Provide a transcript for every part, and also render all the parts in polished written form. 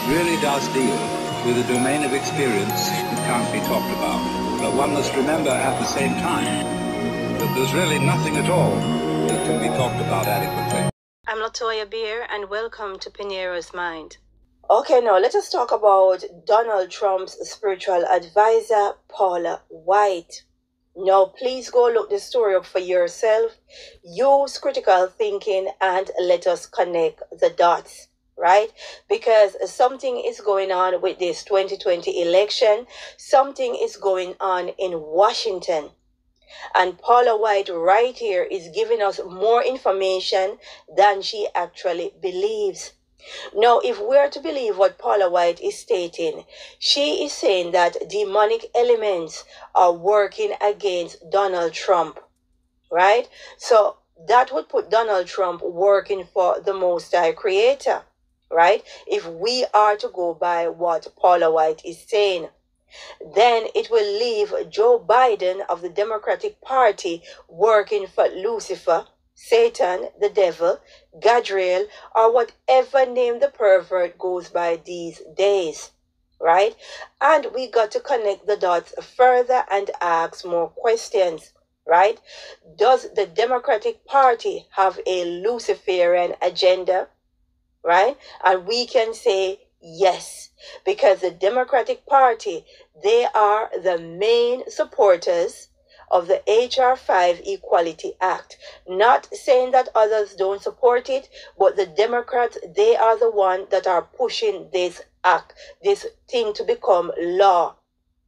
really does deal with a domain of experience that can't be talked about. But one must remember at the same time that there's really nothing at all that can be talked about adequately. I'm Latoya Beer, and welcome to Pinero's Mind. Okay, now let us talk about Donald Trump's spiritual advisor, Paula White. Now, please go look the story up for yourself. Use critical thinking and let us connect the dots, right? Because something is going on with this 2020 election. Something is going on in Washington. And Paula White right here is giving us more information than she actually believes. Now, if we're to believe what Paula White is stating, she is saying that demonic elements are working against Donald Trump, right? So that would put Donald Trump working for the Most High Creator, right? If we are to go by what Paula White is saying, then it will leave Joe Biden of the Democratic Party working for Lucifer, Satan, the devil, Gadriel, or whatever name the pervert goes by these days, right? And we got to connect the dots further and ask more questions, right? Does the Democratic Party have a Luciferian agenda, right? And we can say yes, because the Democratic Party, they are the main supporters of the H.R. 5 Equality Act. Not saying that others don't support it, but the Democrats, they are the ones that are pushing this act, this thing to become law,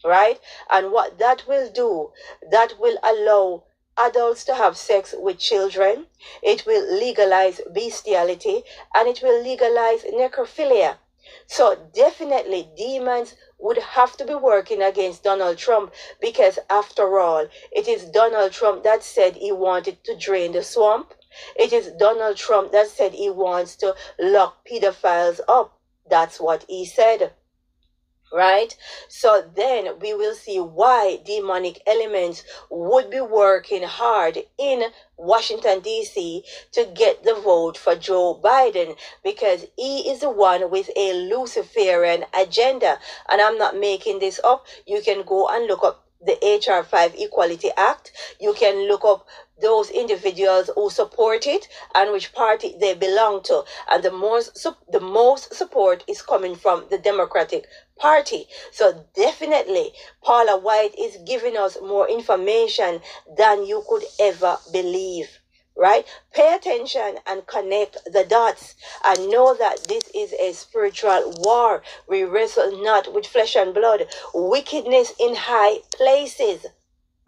right? And what that will do, that will allow adults to have sex with children. It will legalize bestiality, and it will legalize necrophilia. So definitely demons would have to be working against Donald Trump, because after all, it is Donald Trump that said he wanted to drain the swamp. It is Donald Trump that said he wants to lock pedophiles up. That's what he said. Right? So then we will see why demonic elements would be working hard in Washington, D.C. to get the vote for Joe Biden, because he is the one with a Luciferian agenda. And I'm not making this up. You can go and look up the H.R. 5 Equality Act. You can look up those individuals who support it and which party they belong to. And the most support is coming from the Democratic Party. So definitely, Paula White is giving us more information than you could ever believe, right? Pay attention and connect the dots and know that this is a spiritual war. We wrestle not with flesh and blood. Wickedness in high places,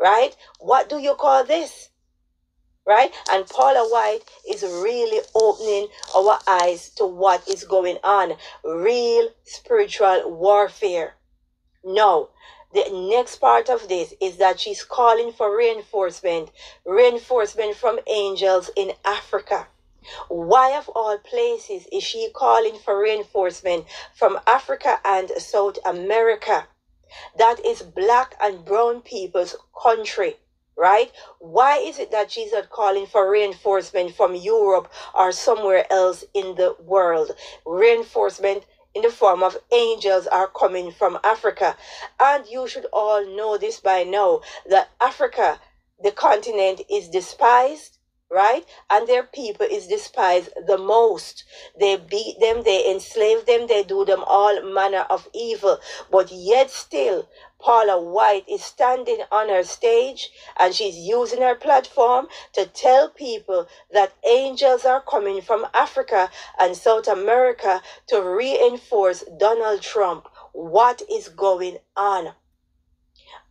right? What do you call this? Right? And Paula White is really opening our eyes to what is going on. Real spiritual warfare. Now, the next part of this is that she's calling for reinforcement from angels in Africa. Why of all places is she calling for reinforcement from Africa and South America? That is black and brown people's country. Right? Why is it that she's not calling for reinforcement from Europe or somewhere else in the world? Reinforcement in the form of angels are coming from Africa. And you should all know this by now, that Africa, the continent, is despised, right? And their people is despised the most. They beat them, they enslave them, they do them all manner of evil. But yet still, Paula White is standing on her stage and she's using her platform to tell people that angels are coming from Africa and South America to reinforce Donald Trump. What is going on?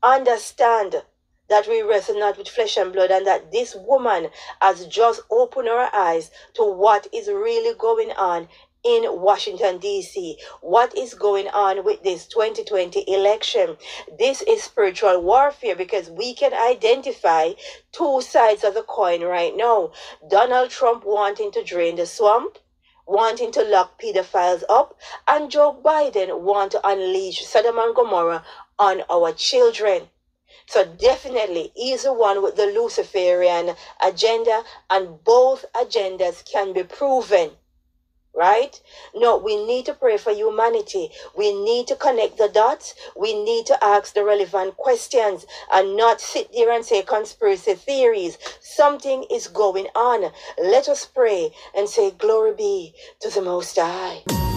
Understand that we wrestle not with flesh and blood, and that this woman has just opened her eyes to what is really going on in Washington, D.C. What is going on with this 2020 election? This is spiritual warfare, because we can identify two sides of the coin right now. Donald Trump wanting to drain the swamp, wanting to lock pedophiles up, and Joe Biden want to unleash Sodom and Gomorrah on our children. So definitely, he's the one with the Luciferian agenda, and both agendas can be proven. right? No, we need to pray for humanity. We need to connect the dots. We need to ask the relevant questions and not sit there and say conspiracy theories. Something is going on. Let us pray and say, glory be to the Most High.